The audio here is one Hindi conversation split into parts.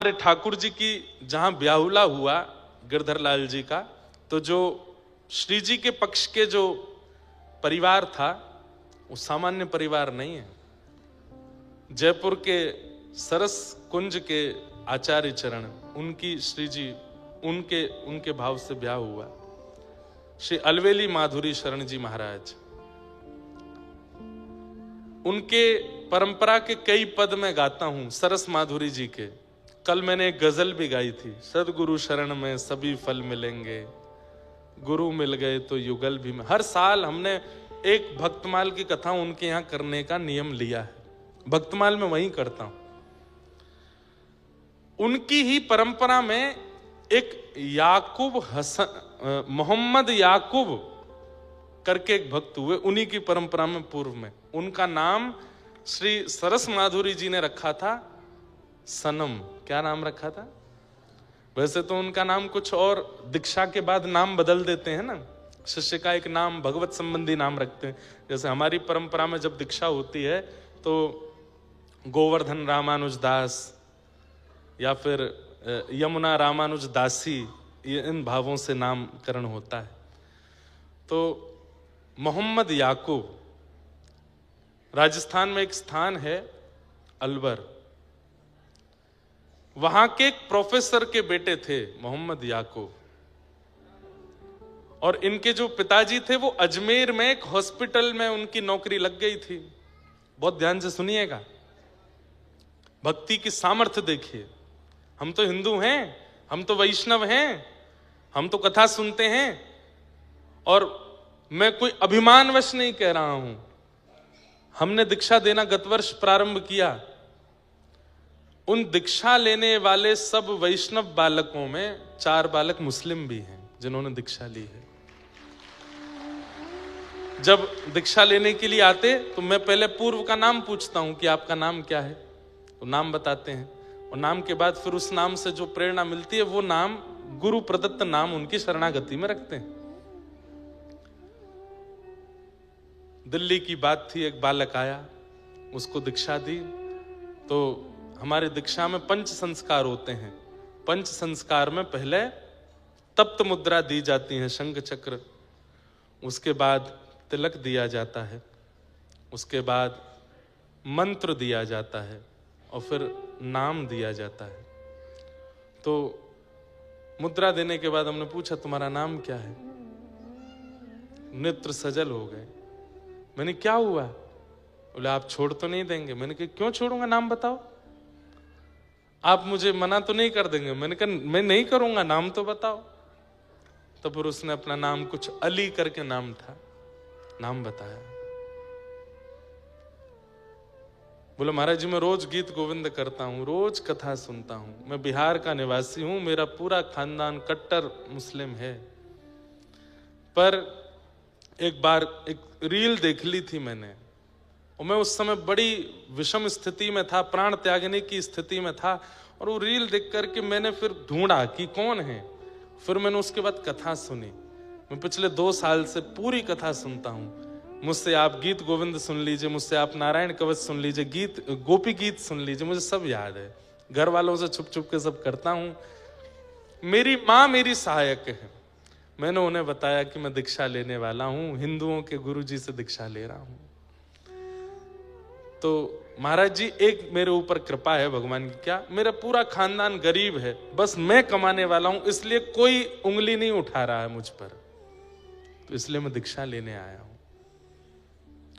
हमारे ठाकुर जी की जहां ब्याहुला हुआ गिरधर लाल जी का, तो जो श्री जी के पक्ष के जो परिवार था वो सामान्य परिवार नहीं है। जयपुर के सरस कुंज के आचार्य चरण, उनकी श्री जी उनके भाव से ब्याह हुआ। श्री अलवेली माधुरी शरण जी महाराज, उनके परंपरा के कई पद मैं गाता हूं, सरस माधुरी जी के। कल मैंने एक गजल भी गाई थी, सदगुरु शरण में सभी फल मिलेंगे, गुरु मिल गए तो युगल भी में। हर साल हमने एक भक्तमाल की कथा उनके यहां करने का नियम लिया है। भक्तमाल में वहीं करता हूं। उनकी ही परंपरा में एक मोहम्मद याकूब करके एक भक्त हुए, उन्हीं की परंपरा में पूर्व में। उनका नाम श्री सरस माधुरी जी ने रखा था सनम। क्या नाम रखा था? वैसे तो उनका नाम कुछ और, दीक्षा के बाद नाम बदल देते हैं ना, शिष्य का एक नाम भगवत संबंधी नाम रखते हैं। जैसे हमारी परंपरा में जब दीक्षा होती है तो गोवर्धन रामानुज दास या फिर यमुना रामानुज दासी, इन भावों से नामकरण होता है। तो मोहम्मद याकूब, राजस्थान में एक स्थान है अलवर, वहां के एक प्रोफेसर के बेटे थे मोहम्मद याकूब। और इनके जो पिताजी थे वो अजमेर में एक हॉस्पिटल में उनकी नौकरी लग गई थी। बहुत ध्यान से सुनिएगा, भक्ति की सामर्थ्य देखिए। हम तो हिंदू हैं, हम तो वैष्णव हैं, हम तो कथा सुनते हैं, और मैं कोई अभिमानवश नहीं कह रहा हूं। हमने दीक्षा देना गत वर्ष प्रारंभ किया। उन दीक्षा लेने वाले सब वैष्णव बालकों में 4 बालक मुस्लिम भी हैं जिन्होंने दीक्षा ली है। जब दीक्षा लेने के लिए आते तो मैं पहले पूर्व का नाम पूछता हूं कि आपका नाम क्या है, तो नाम बताते हैं, और नाम के बाद फिर उस नाम से जो प्रेरणा मिलती है वो नाम, गुरु प्रदत्त नाम, उनकी शरणागति में रखते हैं। दिल्ली की बात थी, एक बालक आया, उसको दीक्षा दी। तो हमारे दीक्षा में पंच संस्कार होते हैं। पंच संस्कार में पहले तप्त मुद्रा दी जाती है, शंख चक्र, उसके बाद तिलक दिया जाता है, उसके बाद मंत्र दिया जाता है, और फिर नाम दिया जाता है। तो मुद्रा देने के बाद हमने पूछा तुम्हारा नाम क्या है? नेत्र सजल हो गए। मैंने क्या हुआ? बोले आप छोड़ तो नहीं देंगे। मैंने कहा क्यों छोड़ूंगा, नाम बताओ। आप मुझे मना तो नहीं कर देंगे? मैंने कहा मैं नहीं करूंगा, नाम तो बताओ। तो फिर उसने अपना नाम, कुछ अली करके नाम था, नाम बताया। बोले महाराज जी मैं रोज गीत गोविंद करता हूं, रोज कथा सुनता हूं, मैं बिहार का निवासी हूं, मेरा पूरा खानदान कट्टर मुस्लिम है, पर एक बार एक रील देख ली थी मैंने, और मैं उस समय बड़ी विषम स्थिति में था, प्राण त्यागने की स्थिति में था, और वो रील देख करके मैंने फिर ढूंढा कि कौन है। फिर मैंने उसके बाद कथा सुनी। मैं पिछले 2 साल से पूरी कथा सुनता हूं। मुझसे आप गीत गोविंद सुन लीजिए, मुझसे आप नारायण कवच सुन लीजिए, गीत गोपी गीत सुन लीजिए, मुझे सब याद है। घर वालों से छुप छुप के सब करता हूं। मेरी माँ मेरी सहायक है। मैंने उन्हें बताया कि मैं दीक्षा लेने वाला हूं, हिंदुओं के गुरु जी से दीक्षा ले रहा हूं। तो महाराज जी एक मेरे ऊपर कृपा है भगवान की, क्या मेरा पूरा खानदान गरीब है, बस मैं कमाने वाला हूं, इसलिए कोई उंगली नहीं उठा रहा है मुझ पर, तो इसलिए मैं दीक्षा लेने आया हूं।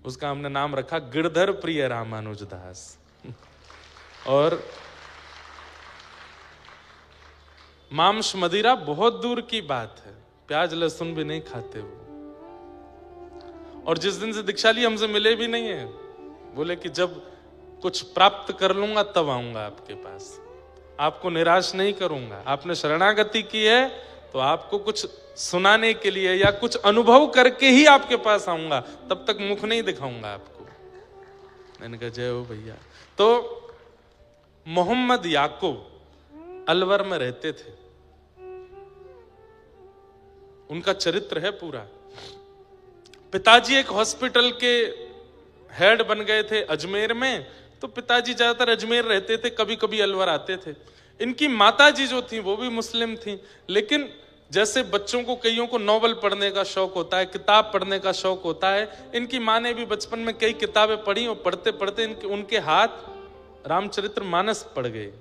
उसका हमने नाम रखा गिरधर प्रिय रामानुज दास। और मांस मदिरा बहुत दूर की बात है, प्याज लहसुन भी नहीं खाते वो। और जिस दिन से दीक्षा ली हमसे मिले भी नहीं है। बोले कि जब कुछ प्राप्त कर लूंगा तब आऊंगा आपके पास, आपको निराश नहीं करूंगा। आपने शरणागति की है तो आपको कुछ सुनाने के लिए या कुछ अनुभव करके ही आपके पास आऊंगा, तब तक मुख नहीं दिखाऊंगा आपको। मैंने कहा जय हो भैया। तो मोहम्मद याकूब अलवर में रहते थे, उनका चरित्र है पूरा। पिताजी एक हॉस्पिटल के हेड बन गए थे अजमेर में, तो पिताजी ज्यादातर अजमेर रहते थे, कभी कभी अलवर आते थे। इनकी माता जी जो थी वो भी मुस्लिम थी, लेकिन जैसे बच्चों को कईयों को नॉवल पढ़ने का शौक होता है, किताब पढ़ने का शौक होता है, इनकी माँ ने भी बचपन में कई किताबें पढ़ी और पढ़ते पढ़ते उनके हाथ रामचरितमानस पढ़ गए।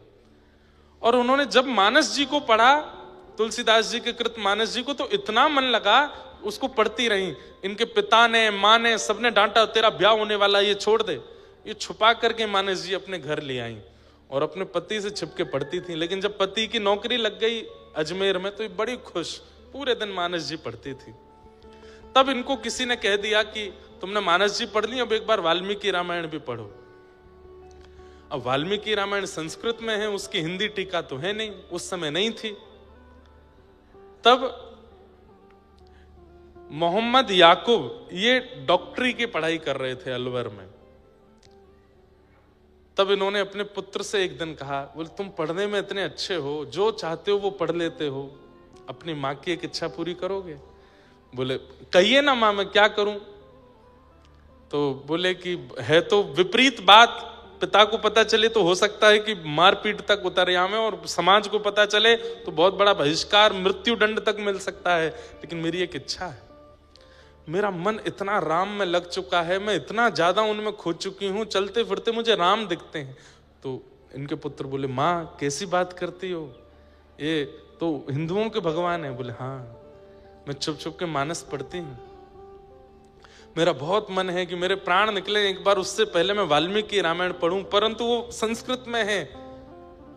और उन्होंने जब मानस जी को पढ़ा, तुलसीदास जी के कृत मानस जी को, तो इतना मन लगा, उसको पढ़ती रही। इनके पिता ने, माँ ने, सबने डांटा, तेरा ब्याह होने वाला, ये छोड़ दे। ये छुपा करके मानस जी अपने घर ले आई और अपने पति से छिपके पढ़ती थी। लेकिन जब पति की नौकरी लग गई अजमेर में, तो ये बड़ी खुश, पूरे दिन मानस जी पढ़ती थी। तब इनको किसी ने कह दिया कि तुमने मानस जी पढ़ ली, अब एक बार वाल्मीकि रामायण भी पढ़ो। अब वाल्मीकि रामायण संस्कृत में है, उसकी हिंदी टीका तो है नहीं, उस समय नहीं थी। तब मोहम्मद याकूब ये डॉक्टरी की पढ़ाई कर रहे थे अलवर में। तब इन्होंने अपने पुत्र से एक दिन कहा, बोले तुम पढ़ने में इतने अच्छे हो, जो चाहते हो वो पढ़ लेते हो, अपनी माँ की एक इच्छा पूरी करोगे? बोले कहिए ना माँ, मैं क्या करूं? तो बोले कि है तो विपरीत बात, पिता को पता चले तो हो सकता है कि मारपीट तक उतर आवे, और समाज को पता चले तो बहुत बड़ा बहिष्कार, मृत्यु दंड तक मिल सकता है। लेकिन मेरी एक इच्छा है, मेरा मन इतना राम में लग चुका है, मैं इतना ज्यादा उनमें खो चुकी हूं, चलते फिरते मुझे राम दिखते हैं। तो इनके पुत्र बोले, माँ कैसी बात करती हो, ये तो हिंदुओं के भगवान है। बोले हाँ, मैं छुप छुप के मानस पढ़ती हूँ, मेरा बहुत मन है कि मेरे प्राण निकले एक बार, उससे पहले मैं वाल्मीकि रामायण पढ़ूं, परंतु वो संस्कृत में है,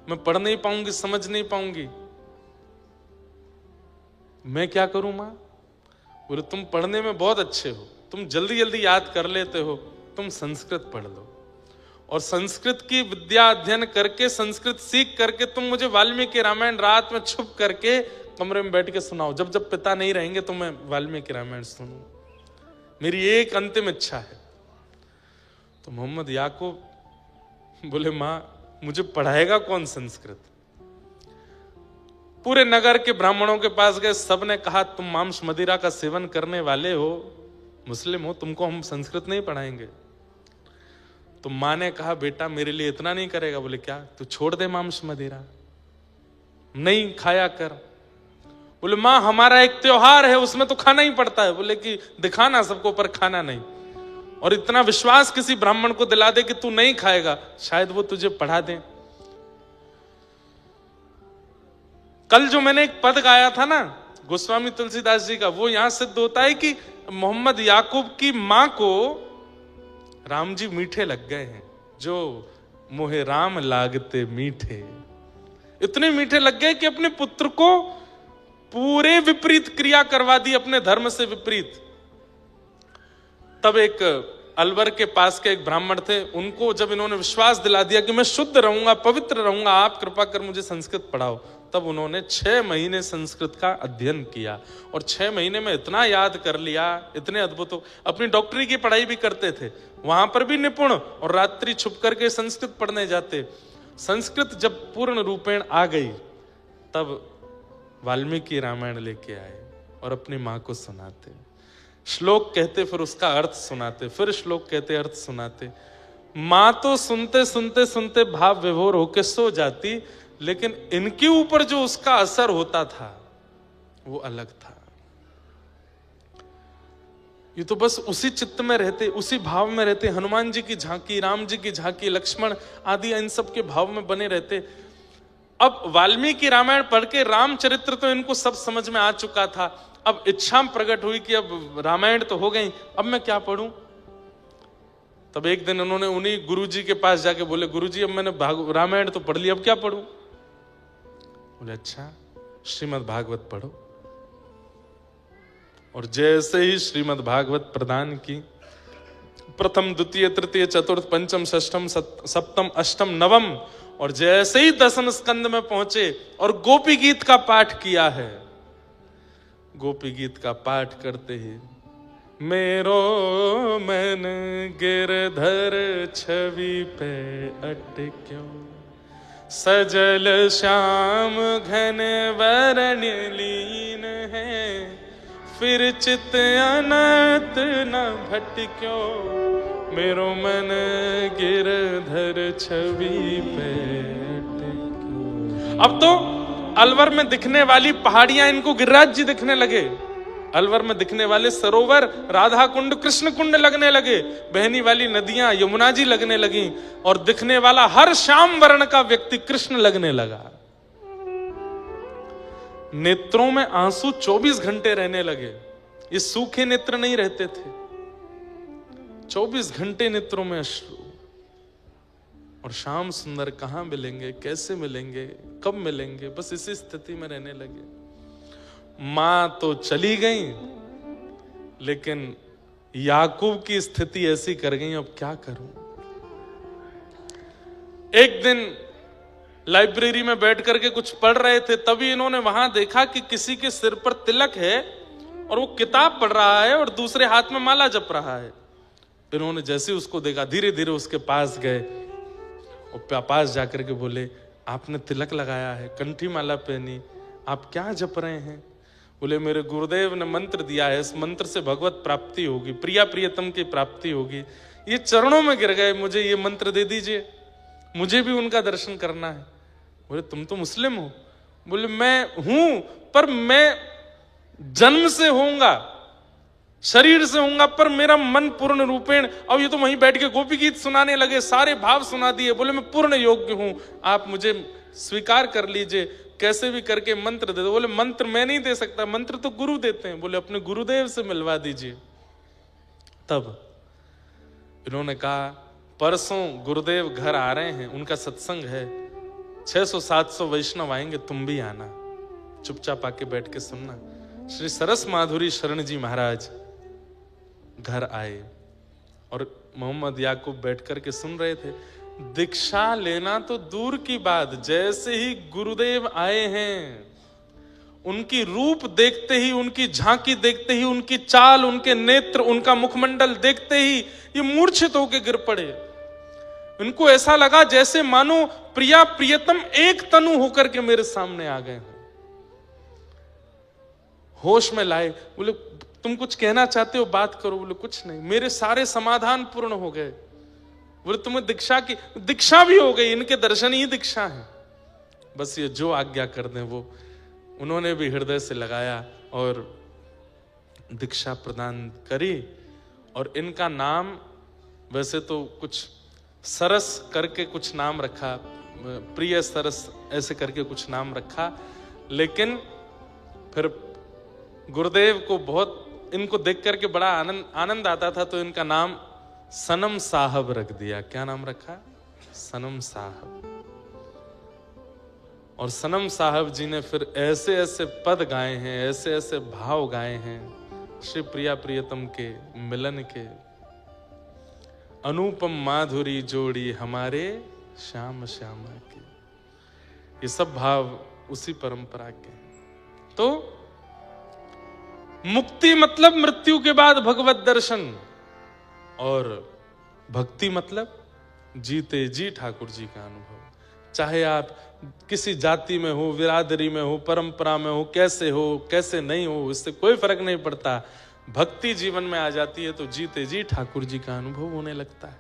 मैं पढ़ नहीं पाऊंगी, समझ नहीं पाऊंगी, मैं क्या करूं मां? बोले तुम पढ़ने में बहुत अच्छे हो, तुम जल्दी जल्दी याद कर लेते हो, तुम संस्कृत पढ़ लो, और संस्कृत की विद्या अध्ययन करके, संस्कृत सीख करके तुम मुझे वाल्मीकि रामायण रात में छुप करके कमरे में बैठ के सुनाओ, जब जब पिता नहीं रहेंगे तो मैं वाल्मीकि रामायण सुनूं, मेरी एक अंतिम इच्छा है। तो मोहम्मद याकूब बोले, मां मुझे पढ़ाएगा कौन संस्कृत? पूरे नगर के ब्राह्मणों के पास गए, सबने कहा तुम मांस मदिरा का सेवन करने वाले हो, मुस्लिम हो, तुमको हम संस्कृत नहीं पढ़ाएंगे। तो मां ने कहा, बेटा मेरे लिए इतना नहीं करेगा? बोले क्या? तू छोड़ दे मांस मदिरा, नहीं खाया कर। बोले मां हमारा एक त्योहार है, उसमें तो खाना ही पड़ता है। बोले कि दिखाना सबको पर खाना नहीं, और इतना विश्वास किसी ब्राह्मण को दिला दे कि तू नहीं खाएगा, शायद वो तुझे पढ़ा दे। कल जो मैंने एक पद गाया था ना गोस्वामी तुलसीदास जी का, वो यहां सिद्ध होता है कि मोहम्मद याकूब की मां को राम जी मीठे लग गए हैं, जो मोहे राम लागते मीठे, इतने मीठे लग गए कि अपने पुत्र को पूरे विपरीत क्रिया करवा दी, अपने धर्म से विपरीत। तब एक अलवर के पास के एक ब्राह्मण थे, उनको जब इन्होंने विश्वास दिला दिया कि मैं शुद्ध रहूंगा, पवित्र रहूंगा, आप कृपा कर मुझे संस्कृत पढ़ाओ, तब उन्होंने 6 महीने संस्कृत का अध्ययन किया, और 6 महीने में इतना याद कर लिया, इतने अद्भुत हो। अपनी डॉक्टरी की पढ़ाई भी करते थे, वहां पर भी निपुण, और रात्रि छुप करके संस्कृत पढ़ने जाते। संस्कृत जब पूर्ण रूपेण आ गई, तब वाल्मीकि रामायण लेके आए और अपनी माँ को सुनाते, श्लोक कहते, फिर उसका अर्थ सुनाते, फिर श्लोक कहते, अर्थ सुनाते। माँ तो सुनते सुनते सुनते भाव विभोर होके सो जाती, लेकिन इनके ऊपर जो उसका असर होता था वो अलग था। ये तो बस उसी चित्त में रहते, उसी भाव में रहते, हनुमान जी की झांकी, राम जी की झांकी, लक्ष्मण आदि इन सब के भाव में बने रहते। अब वाल्मीकि रामायण पढ़ के रामचरित्र तो इनको सब समझ में आ चुका था, अब इच्छा प्रकट हुई कि अब रामायण तो हो गई, अब मैं क्या पढ़ूं? तब एक दिन उन्होंने उन्हीं गुरुजी के पास जाके बोले, गुरुजी अब मैंने रामायण तो पढ़ लिया, अब क्या पढ़ूं? बोले अच्छा श्रीमद् भागवत पढ़ो। और जैसे ही श्रीमद् भागवत प्रदान की, प्रथम द्वितीय तृतीय चतुर्थ पंचम षष्ठम सप्तम अष्टम नवम, और जैसे ही 10वें स्कंद में पहुंचे और गोपी गीत का पाठ किया है, गोपी गीत का पाठ करते ही मेरो मन गिरधर छवि पे अटक्यो, सजल श्याम घन वरण लीन है, फिर चित अनंत न भटक्यो, मेरो मन गिरधर छवि पे अटक्यो। अब तो अलवर में दिखने वाली पहाड़ियां इनको गिरिराज जी दिखने लगे, अलवर में दिखने वाले सरोवर राधा कुंड कृष्ण कुंड लगने लगे, बहनी वाली नदियां यमुना जी लगने लगी, और दिखने वाला हर श्याम वर्ण का व्यक्ति कृष्ण लगने लगा। नेत्रों में आंसू 24 घंटे रहने लगे, ये सूखे नेत्र नहीं रहते थे, 24 घंटे नेत्रों में अश्रु। और श्याम सुंदर कहां मिलेंगे, कैसे मिलेंगे, कब मिलेंगे, बस इसी स्थिति में रहने लगे। मां तो चली गई, लेकिन याकूब की स्थिति ऐसी कर गई, अब क्या करूं। एक दिन लाइब्रेरी में बैठ करके कुछ पढ़ रहे थे, तभी इन्होंने वहां देखा कि किसी के सिर पर तिलक है और वो किताब पढ़ रहा है और दूसरे हाथ में माला जप रहा है। इन्होंने जैसे उसको देखा, धीरे धीरे उसके पास गए और पास जाकर के बोले, आपने तिलक लगाया है, कंठी माला पहनी, आप क्या जप रहे हैं। बोले, मेरे गुरुदेव ने मंत्र दिया है, इस मंत्र से भगवत प्राप्ति होगी, प्रिया प्रियतम की प्राप्ति होगी। ये चरणों में गिर गए, मुझे ये मंत्र दे दीजिए, मुझे भी उनका दर्शन करना है। बोले, तुम तो मुस्लिम हो। बोले, मैं हूं, पर मैं जन्म से होऊंगा, शरीर से होऊंगा, पर मेरा मन पूर्ण रूपेण। अब ये तो वहीं बैठ के गोपी गीत सुनाने लगे, सारे भाव सुना दिए। बोले, मैं पूर्ण योग्य हूं, आप मुझे स्वीकार कर लीजिए, कैसे भी करके मंत्र दे दो। बोले, मंत्र मैं नहीं दे सकता, मंत्र तो गुरु देते हैं। बोले, अपने गुरुदेव से मिलवा दीजिए। तब इन्होंने कहा, परसों गुरुदेव घर आ रहे हैं, उनका सत्संग है, 600-700 वैष्णव आएंगे, तुम भी आना, चुपचाप आके बैठ के सुनना। श्री सरस माधुरी शरण जी महाराज घर आए और मोहम्मद याकूब बैठ करके सुन रहे थे। दीक्षा लेना तो दूर की बात, जैसे ही गुरुदेव आए हैं, उनकी रूप देखते ही, उनकी झांकी देखते ही, उनकी चाल, उनके नेत्र, उनका मुखमंडल देखते ही ये मूर्छित होकर गिर पड़े। इनको ऐसा लगा जैसे मानो प्रिया प्रियतम एक तनु होकर के मेरे सामने आ गए। होश में लाए, बोले, तुम कुछ कहना चाहते हो, बात करो। बोले, कुछ नहीं, मेरे सारे समाधान पूर्ण हो गए। बोले, तुम्हें दीक्षा की, दीक्षा भी हो गई, इनके दर्शन ही दीक्षा है, बस ये जो आज्ञा कर दें वो। उन्होंने भी हृदय से लगाया और दीक्षा प्रदान करी। और इनका नाम वैसे तो कुछ सरस करके कुछ नाम रखा, प्रिय सरस ऐसे करके कुछ नाम रखा, लेकिन फिर गुरुदेव को बहुत इनको देख करके बड़ा आनंद आता था, तो इनका नाम सनम साहब रख दिया। क्या नाम रखा? सनम साहब। और सनम साहब जी ने फिर ऐसे ऐसे पद गाए हैं, ऐसे ऐसे भाव गाए हैं श्री प्रिया प्रियतम के मिलन के। अनुपम माधुरी जोड़ी हमारे श्याम श्यामा की, ये सब भाव उसी परंपरा के। तो मुक्ति मतलब मृत्यु के बाद भगवत दर्शन, और भक्ति मतलब जीते जी ठाकुर जी का अनुभव। चाहे आप किसी जाति में हो, बिरादरी में हो, परंपरा में हो, कैसे हो कैसे नहीं हो, इससे कोई फर्क नहीं पड़ता। भक्ति जीवन में आ जाती है तो जीते जी ठाकुर जी का अनुभव होने लगता है।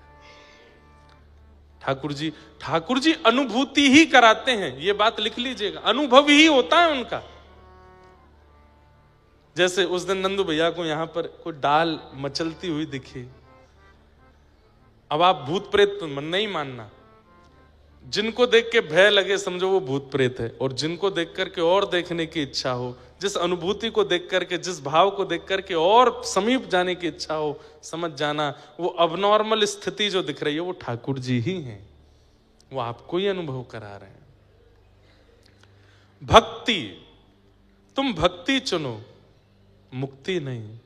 ठाकुर जी अनुभूति ही कराते हैं, ये बात लिख लीजिएगा, अनुभव ही होता है उनका। जैसे उस दिन नंदू भैया को यहां पर कोई डाल मचलती हुई दिखी, अब आप भूत प्रेत नहीं मानना, जिनको देख के भय लगे समझो वो भूत प्रेत है, और जिनको देख करके और देखने की इच्छा हो, जिस अनुभूति को देख करके, जिस भाव को देख करके और समीप जाने की इच्छा हो, समझ जाना वो अबनॉर्मल स्थिति जो दिख रही है वो ठाकुर जी ही हैं, वो आपको ही अनुभव करा रहे हैं। भक्ति, तुम भक्ति चुनो, मुक्ति नहीं।